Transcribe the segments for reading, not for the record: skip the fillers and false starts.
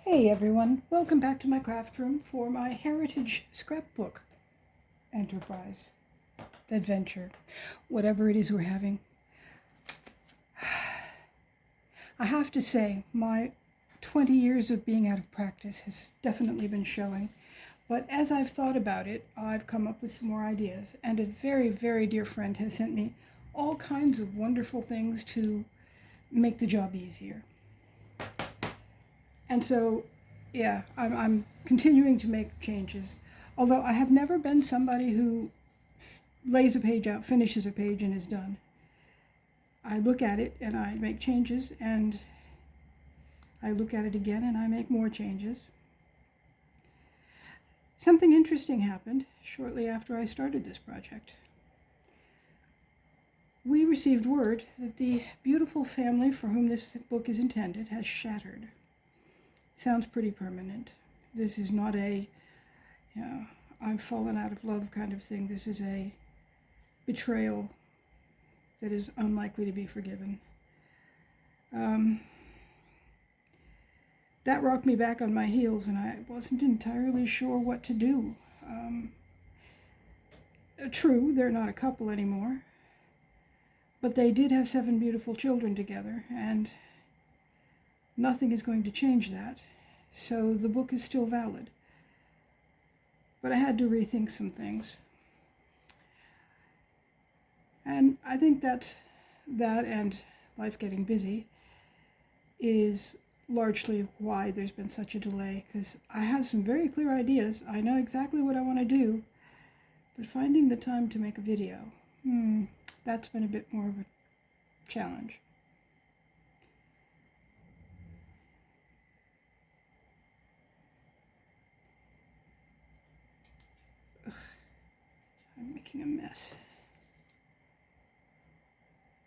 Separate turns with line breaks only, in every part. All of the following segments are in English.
Hey everyone, welcome back to my craft room for my heritage scrapbook enterprise, adventure, whatever it is we're having. I have to say, my 20 years of being out of practice has definitely been showing, but as I've thought about it, I've come up with some more ideas, and a very, very dear friend has sent me all kinds of wonderful things to make the job easier. And so, yeah, I'm continuing to make changes. Although I have never been somebody who lays a page out, finishes a page, and is done. I look at it and I make changes, and I look at it again and I make more changes. Something interesting happened shortly after I started this project. We received word that the beautiful family for whom this book is intended has shattered. It sounds pretty permanent. This is not a, I've fallen out of love kind of thing. This is a betrayal that is unlikely to be forgiven. That rocked me back on my heels, and I wasn't entirely sure what to do. True, they're not a couple anymore, but they did have 7 beautiful children together, and nothing is going to change that, so the book is still valid. But I had to rethink some things. And I think that and life getting busy is largely why there's been such a delay, because I have some very clear ideas. I know exactly what I want to do, but finding the time to make a video, that's been a bit more of a challenge. Ugh, I'm making a mess.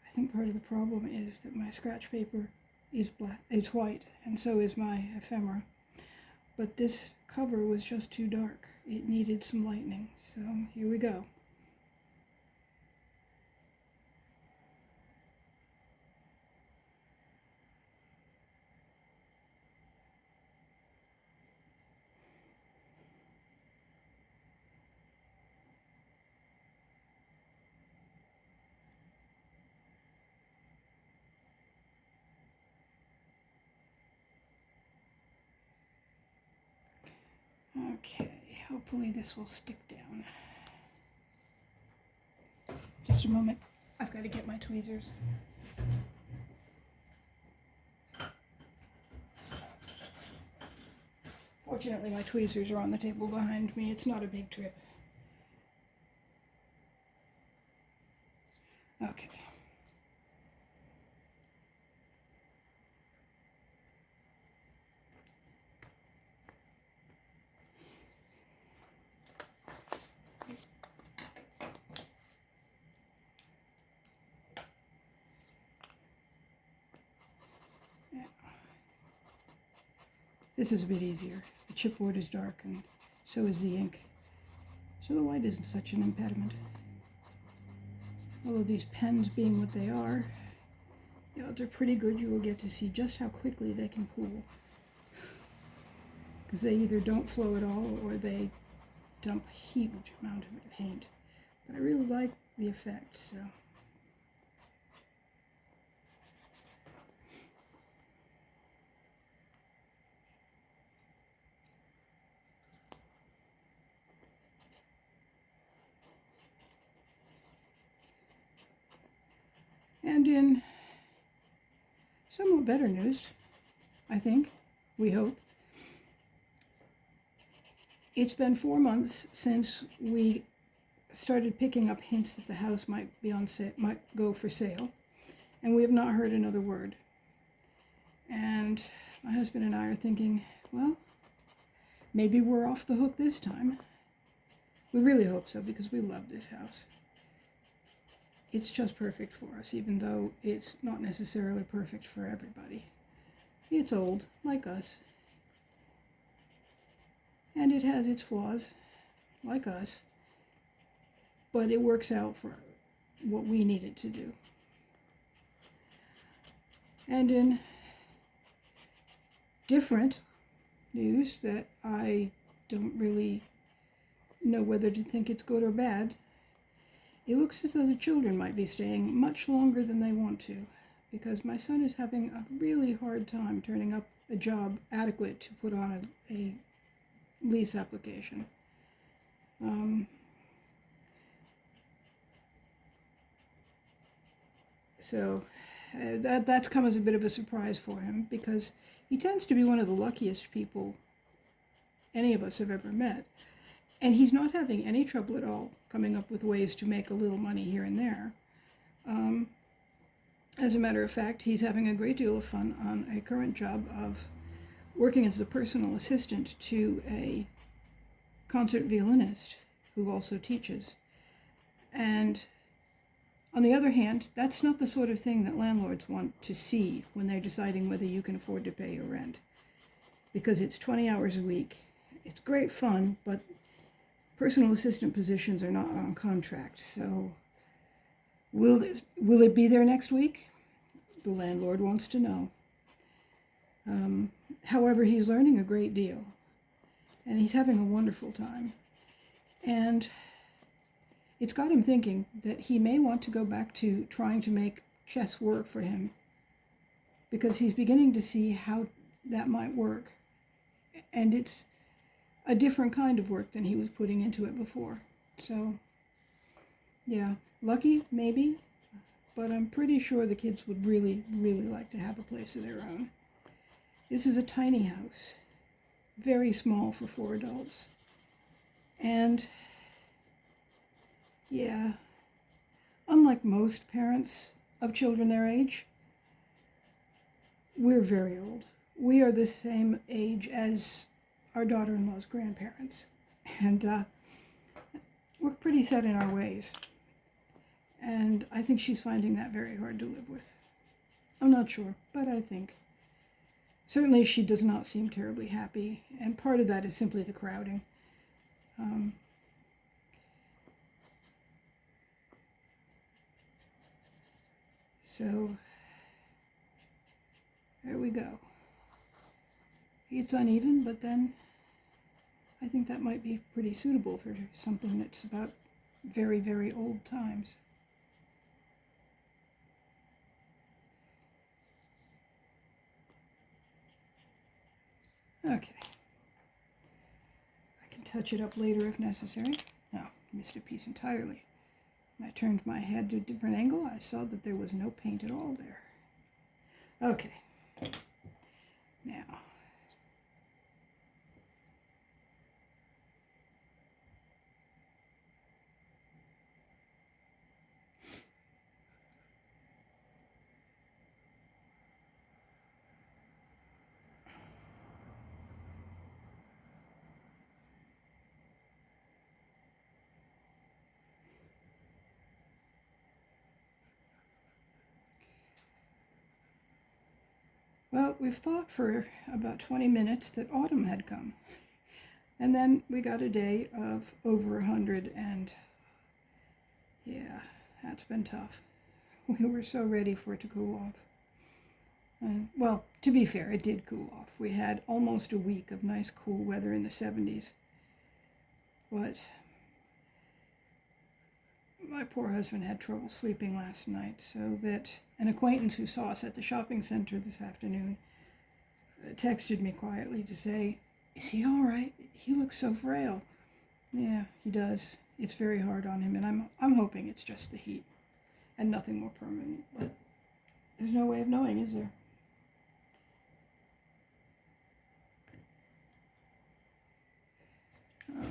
I think part of the problem is that my scratch paper is black, it's white, and so is my ephemera. But this cover was just too dark. It needed some lightening, so here we go. Okay, hopefully this will stick down. Just a moment, I've got to get my tweezers. Fortunately, my tweezers are on the table behind me. It's not a big trip. Okay. This is a bit easier. The chipboard is dark, and so is the ink. So the white isn't such an impediment. Although these pens being what they are, the odds are pretty good you will get to see just how quickly they can pool. Because they either don't flow at all, or they dump a huge amount of paint. But I really like the effect, so. And in somewhat better news, I think, we hope, it's been 4 months since we started picking up hints that the house might be on might go for sale, and we have not heard another word. And my husband and I are thinking, well, maybe we're off the hook this time. We really hope so, because we love this house. It's just perfect for us, even though it's not necessarily perfect for everybody. It's old, like us. And it has its flaws, like us. But it works out for what we need it to do. And in different, news that I don't really know whether to think it's good or bad. It looks as though the children might be staying much longer than they want to, because my son is having a really hard time turning up a job adequate to put on a lease application. So that's come as a bit of a surprise for him, because he tends to be one of the luckiest people any of us have ever met. And he's not having any trouble at all coming up with ways to make a little money here and there. As a matter of fact, he's having a great deal of fun on a current job of working as a personal assistant to a concert violinist who also teaches. And on the other hand, that's not the sort of thing that landlords want to see when they're deciding whether you can afford to pay your rent. Because it's 20 hours a week. It's great fun, but personal assistant positions are not on contract. So will it be there next week? The landlord wants to know. However, he's learning a great deal, and he's having a wonderful time. And it's got him thinking that he may want to go back to trying to make chess work for him, because he's beginning to see how that might work. And it's a different kind of work than he was putting into it before. So, yeah, lucky, maybe, but I'm pretty sure the kids would really, really like to have a place of their own. This is a tiny house, very small for 4 adults. And yeah, unlike most parents of children their age, we're very old. We are the same age as our daughter-in-law's grandparents. And we're pretty set in our ways. And I think she's finding that very hard to live with. I'm not sure, but I think. Certainly she does not seem terribly happy, and part of that is simply the crowding. So there we go. It's uneven, but then I think that might be pretty suitable for something that's about very, very old times. Okay. I can touch it up later if necessary. No, I missed a piece entirely. When I turned my head to a different angle, I saw that there was no paint at all there. Okay. Now, well, we've thought for about 20 minutes that autumn had come. And then we got a day of over 100, and yeah, that's been tough. We were so ready for it to cool off. Well, to be fair, it did cool off. We had almost a week of nice cool weather in the 70s. But my poor husband had trouble sleeping last night, so that an acquaintance who saw us at the shopping center this afternoon texted me quietly to say, "Is he all right? He looks so frail." Yeah, he does. It's very hard on him, and I'm hoping it's just the heat and nothing more permanent, but there's no way of knowing, is there?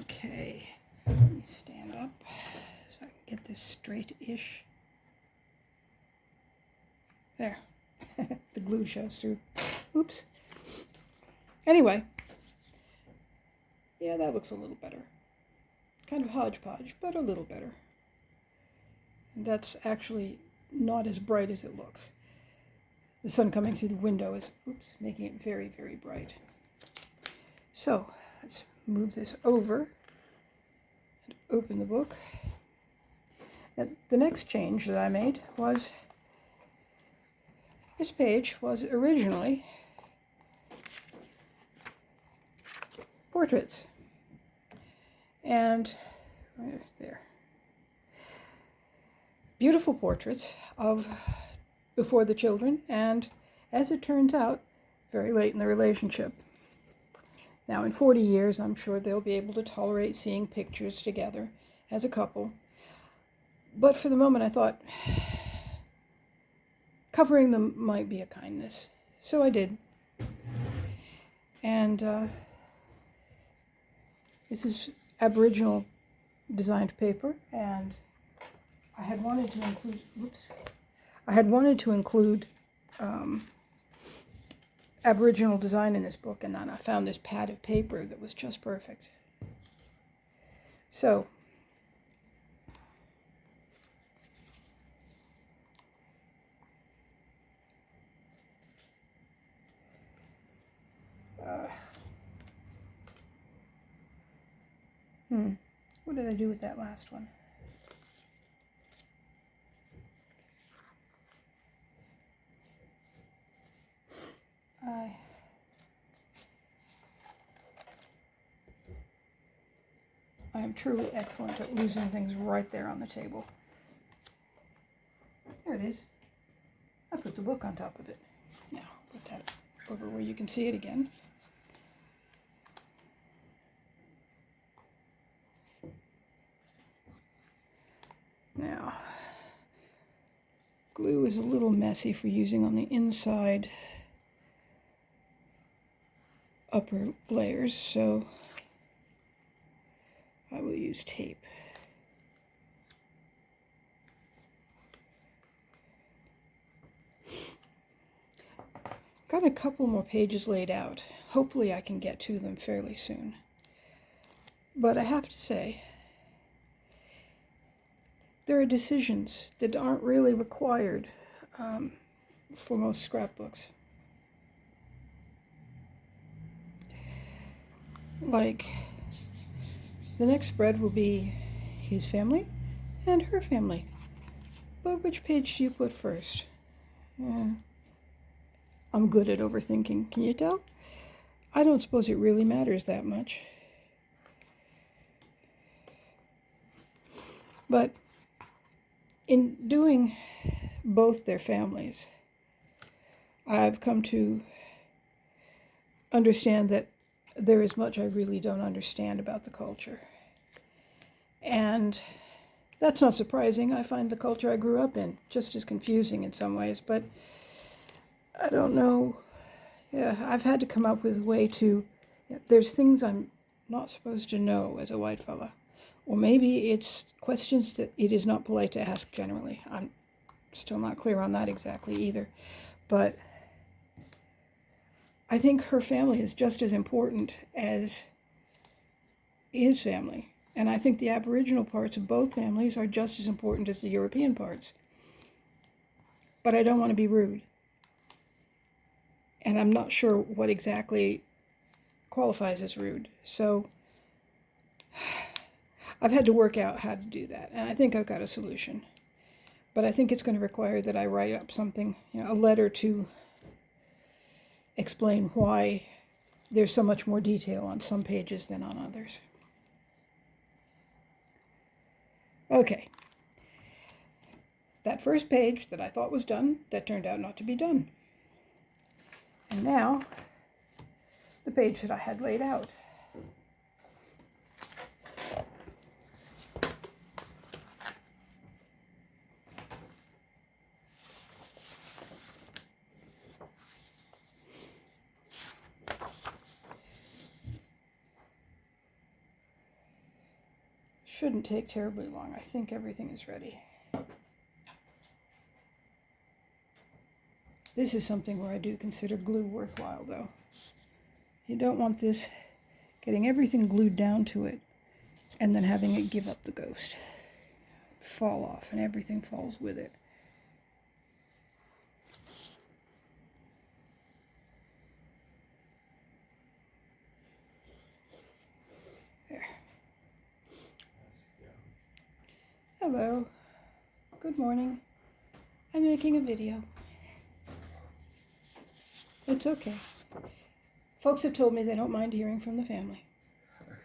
Okay, let me stand up so I can get this straight-ish. There. The glue shows through. Oops. Anyway. Yeah, that looks a little better. Kind of hodgepodge, but a little better. And that's actually not as bright as it looks. The sun coming through the window is, making it very, very bright. So, let's move this over and open the book. Now, the next change that I made was this page was originally portraits. And there. Beautiful portraits of before the children, and as it turns out, very late in the relationship. Now, in 40 years, I'm sure they'll be able to tolerate seeing pictures together as a couple. But for the moment, I thought covering them might be a kindness. So I did. And this is Aboriginal designed paper, and I had wanted to include Aboriginal design in this book, and then I found this pad of paper that was just perfect. So, what did I do with that last one? I am truly excellent at losing things right there on the table. There it is. I put the book on top of it. Now, put that over where you can see it again. Now, glue is a little messy for using on the inside upper layers, so I will use tape. Got a couple more pages laid out. Hopefully I can get to them fairly soon. But I have to say, there are decisions that aren't really required for most scrapbooks. Like, the next spread will be his family and her family. But which page do you put first? I'm good at overthinking, can you tell? I don't suppose it really matters that much. But in doing both their families, I've come to understand that there is much I really don't understand about the culture. And that's not surprising. I find the culture I grew up in just as confusing in some ways, but I don't know. Yeah, I've had to come up with a way to, there's things I'm not supposed to know as a white fella. Or maybe it's questions that it is not polite to ask generally. I'm still not clear on that exactly either. But I think her family is just as important as his family. And I think the Aboriginal parts of both families are just as important as the European parts. But I don't want to be rude. And I'm not sure what exactly qualifies as rude. So I've had to work out how to do that. And I think I've got a solution. But I think it's going to require that I write up something, a letter to explain why there's so much more detail on some pages than on others. Okay. That first page that I thought was done, that turned out not to be done. And now, the page that I had laid out. Shouldn't take terribly long. I think everything is ready. This is something where I do consider glue worthwhile, though. You don't want this getting everything glued down to it and then having it give up the ghost, fall off, and everything falls with it. There. Hello. Good morning. I'm making a video. It's okay. Folks have told me they don't mind hearing from the family.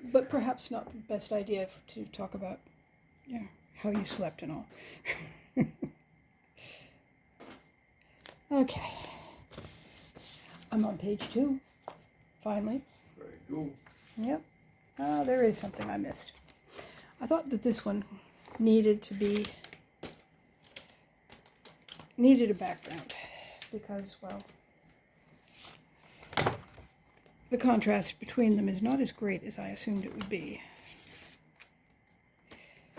but perhaps not the best idea to talk about, you know, how you slept and all. Okay. I'm on page 2, finally.
Very good.
Yep. There is something I missed. I thought that this one needed a background because, well, the contrast between them is not as great as I assumed it would be.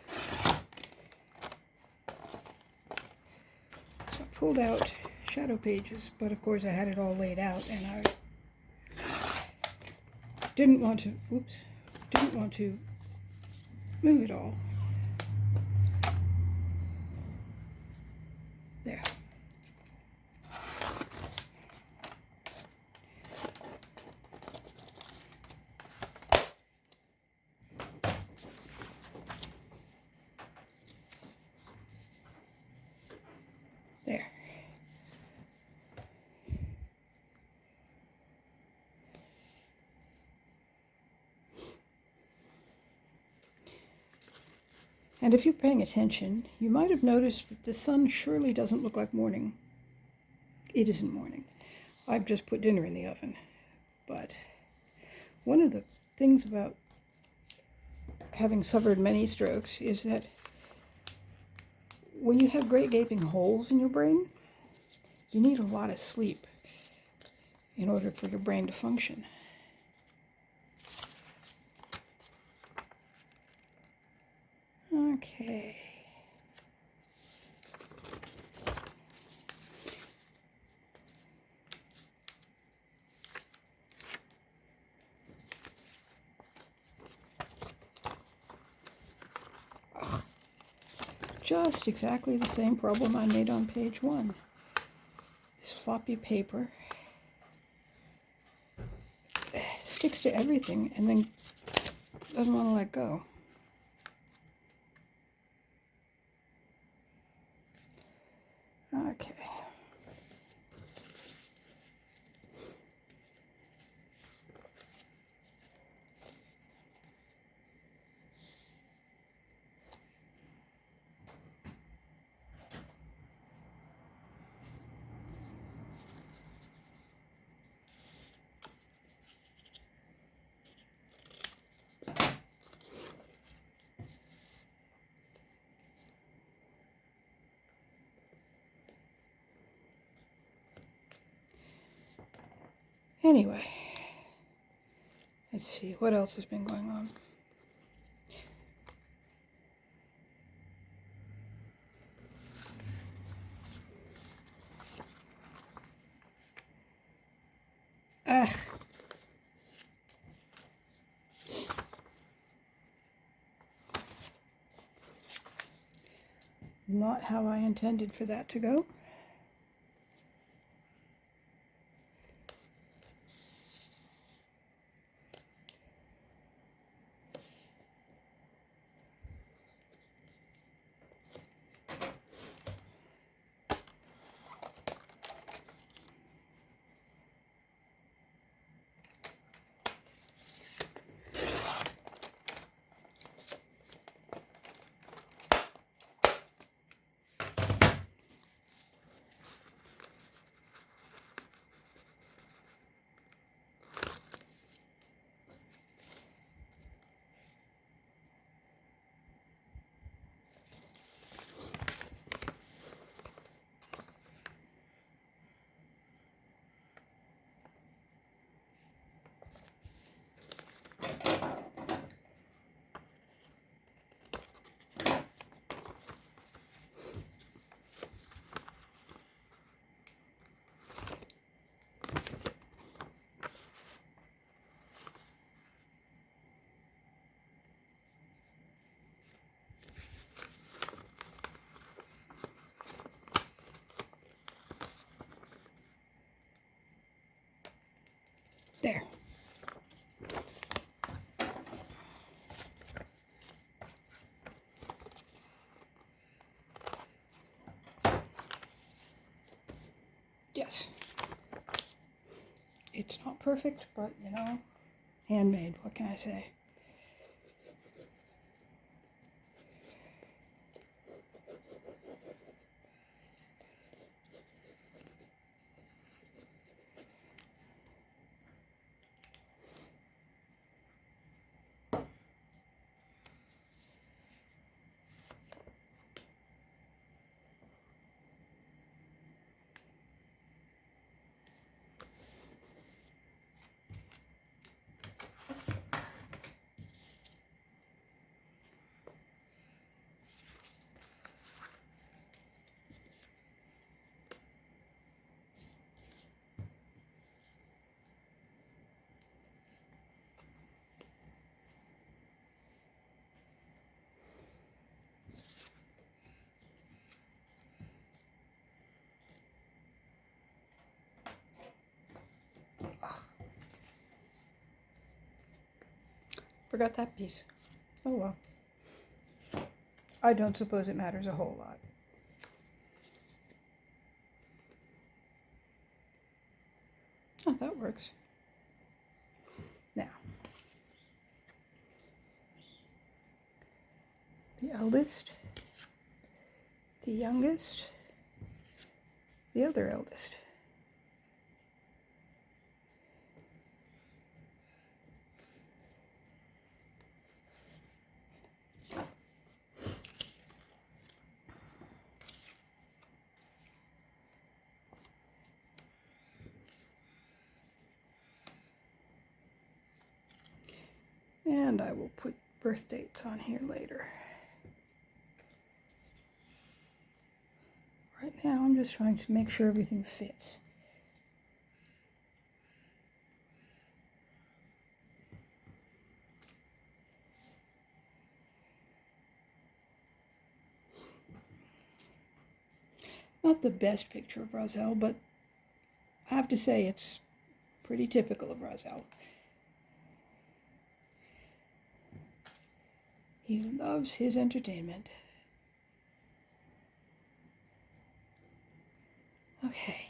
So I pulled out shadow pages, but of course I had it all laid out and I didn't want to move it all. There. There. And if you're paying attention, you might have noticed that the sun surely doesn't look like morning. It isn't morning. I've just put dinner in the oven. But one of the things about having suffered many strokes is that when you have great gaping holes in your brain, you need a lot of sleep in order for your brain to function. Okay. Ugh. Just exactly the same problem I made on page 1. This floppy paper sticks to everything and then doesn't want to let go. Okay. Anyway, let's see, what else has been going on? Not how I intended for that to go. There. Yes. It's not perfect, but, you know, handmade, what can I say? Forgot that piece. Oh well. I don't suppose it matters a whole lot. Oh, that works. Now, the eldest, the youngest, the other eldest. And I will put birth dates on here later. Right now I'm just trying to make sure everything fits. Not the best picture of Roselle, but I have to say it's pretty typical of Roselle. He loves his entertainment. Okay.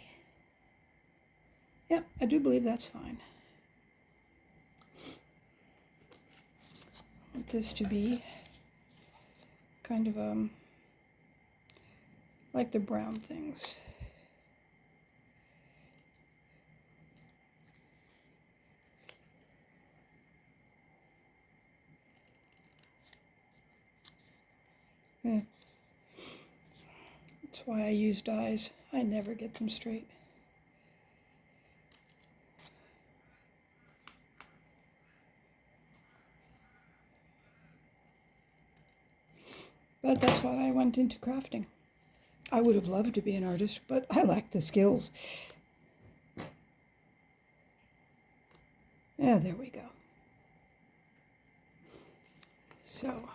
Yep, I do believe that's fine. I want this to be kind of like the brown things. Yeah. That's why I use dyes. I never get them straight. But that's why I went into crafting. I would have loved to be an artist, but I lack the skills. Yeah, there we go. So,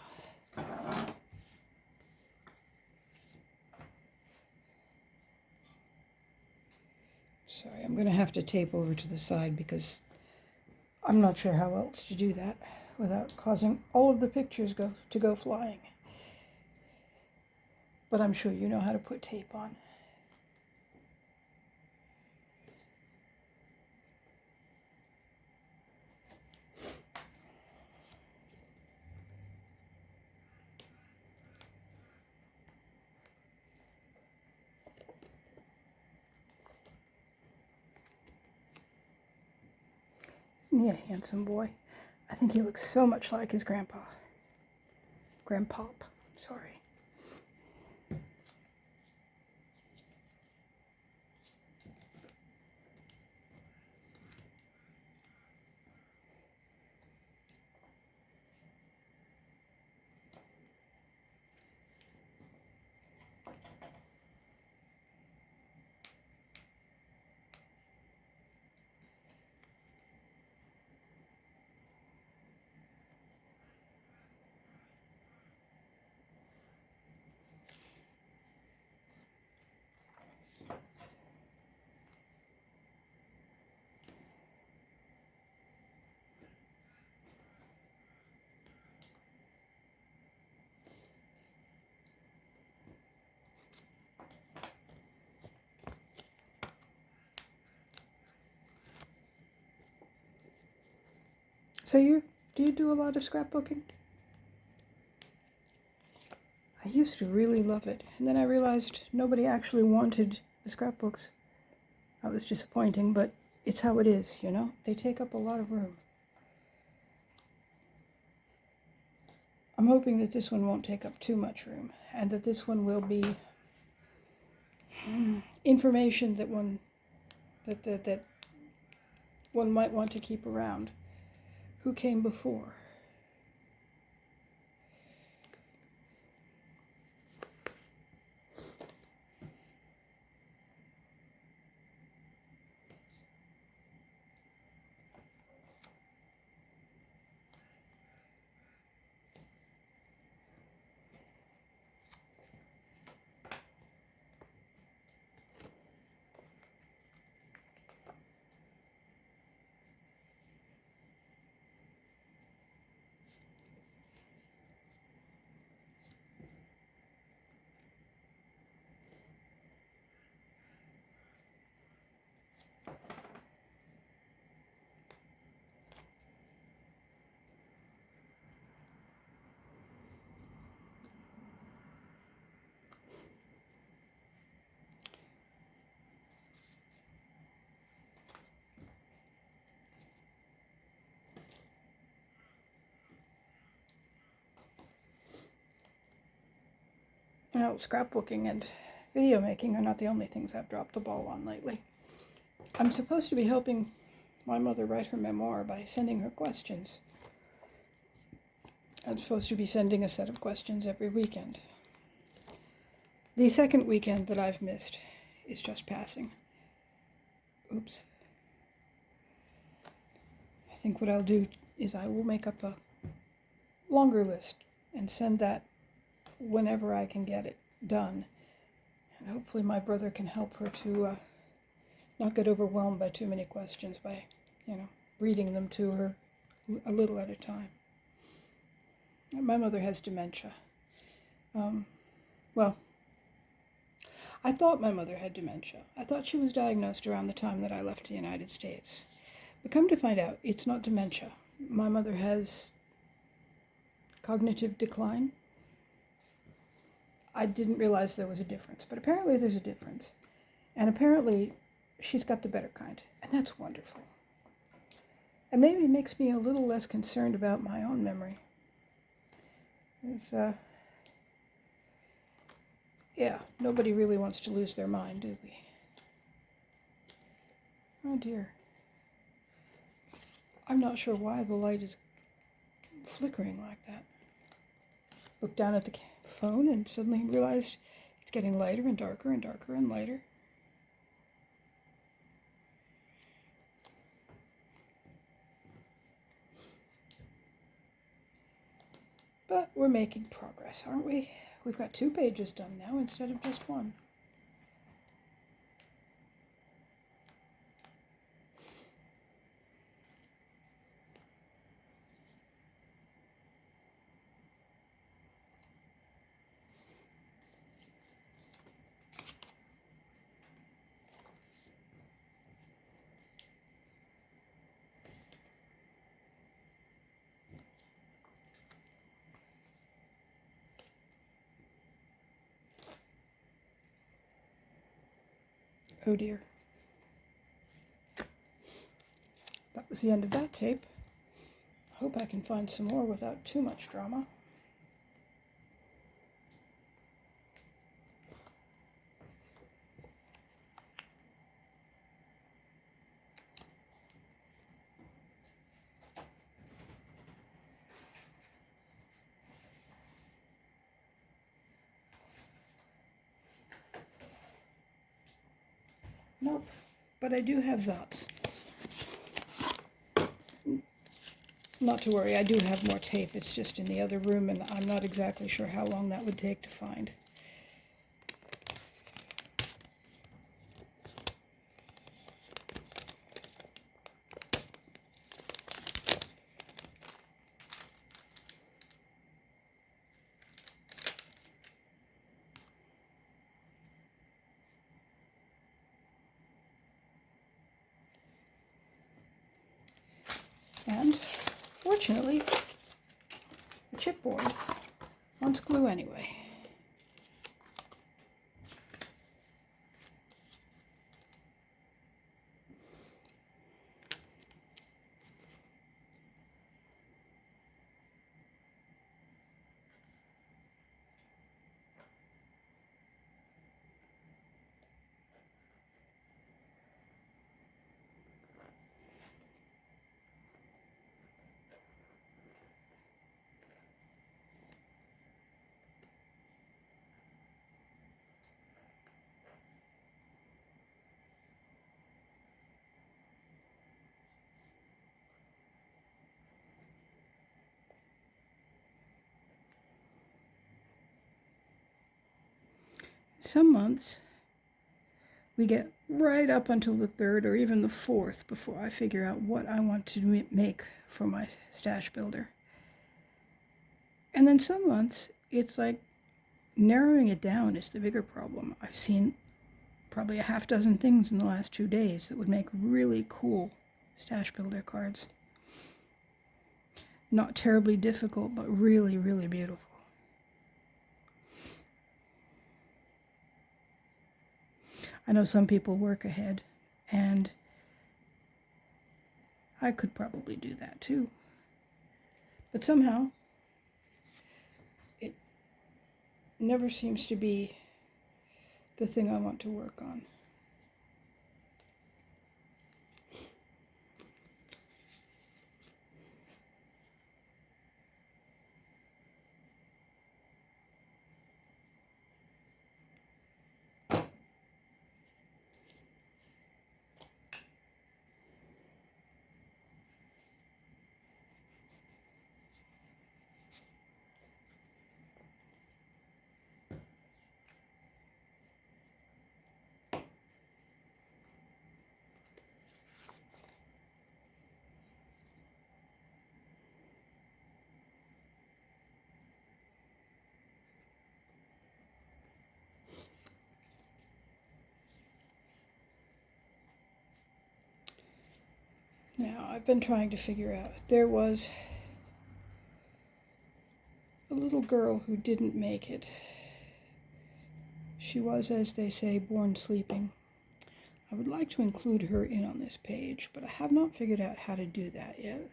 sorry, I'm going to have to tape over to the side because I'm not sure how else to do that without causing all of the pictures to go flying. But I'm sure you know how to put tape on. Isn't he a handsome boy? I think he looks so much like his grandpa. Grandpop, sorry. So do you do a lot of scrapbooking? I used to really love it, and then I realized nobody actually wanted the scrapbooks. That was disappointing, but it's how it is, you know? They take up a lot of room. I'm hoping that this one won't take up too much room, and that this one will be information that one might want to keep around. Who came before? Scrapbooking and video making are not the only things I've dropped the ball on lately. I'm supposed to be helping my mother write her memoir by sending her questions. I'm supposed to be sending a set of questions every weekend. The second weekend that I've missed is just passing. Oops. I think what I'll do is I will make up a longer list and send that whenever I can get it done. And hopefully my brother can help her to not get overwhelmed by too many questions by, reading them to her a little at a time. My mother has dementia. I thought my mother had dementia. I thought she was diagnosed around the time that I left the United States. But come to find out, it's not dementia. My mother has cognitive decline. I didn't realize there was a difference, but apparently there's a difference. And apparently she's got the better kind, and that's wonderful. And maybe it makes me a little less concerned about my own memory. Nobody really wants to lose their mind, do we? Oh dear. I'm not sure why the light is flickering like that. Looked down at the phone and suddenly realized it's getting lighter and darker and darker and lighter. But we're making progress, aren't we? We've got 2 pages done now instead of just 1. Oh dear. That was the end of that tape. I hope I can find some more without too much drama. Nope, but I do have Zots. Not to worry, I do have more tape. It's just in the other room, and I'm not exactly sure how long that would take to find. And fortunately, the chipboard wants glue anyway. Some months, we get right up until the 3rd or even the 4th before I figure out what I want to make for my stash builder. And then some months, it's like narrowing it down is the bigger problem. I've seen probably a half dozen things in the last 2 days that would make really cool stash builder cards. Not terribly difficult, but really, really beautiful. I know some people work ahead, and I could probably do that too. But somehow, never seems to be the thing I want to work on. Now, I've been trying to figure out, there was a little girl who didn't make it. She was, as they say, born sleeping. I would like to include her in on this page, but I have not figured out how to do that yet.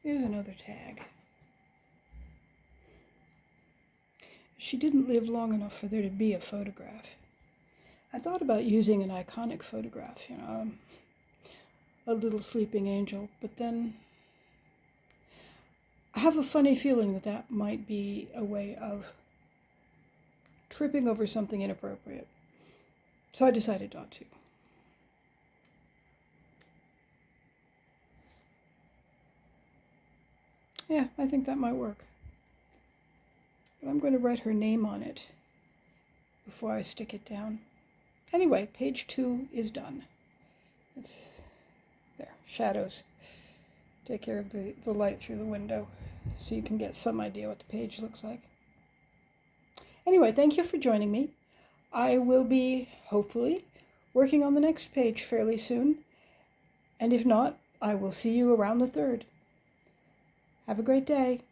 Here's another tag. She didn't live long enough for there to be a photograph. I thought about using an iconic photograph, a little sleeping angel, but then I have a funny feeling that that might be a way of tripping over something inappropriate. So I decided not to. Yeah, I think that might work. But I'm going to write her name on it before I stick it down. Anyway, page 2 is done. It's there, shadows. Take care of the light through the window so you can get some idea what the page looks like. Anyway, thank you for joining me. I will be, hopefully, working on the next page fairly soon. And if not, I will see you around the 3rd. Have a great day.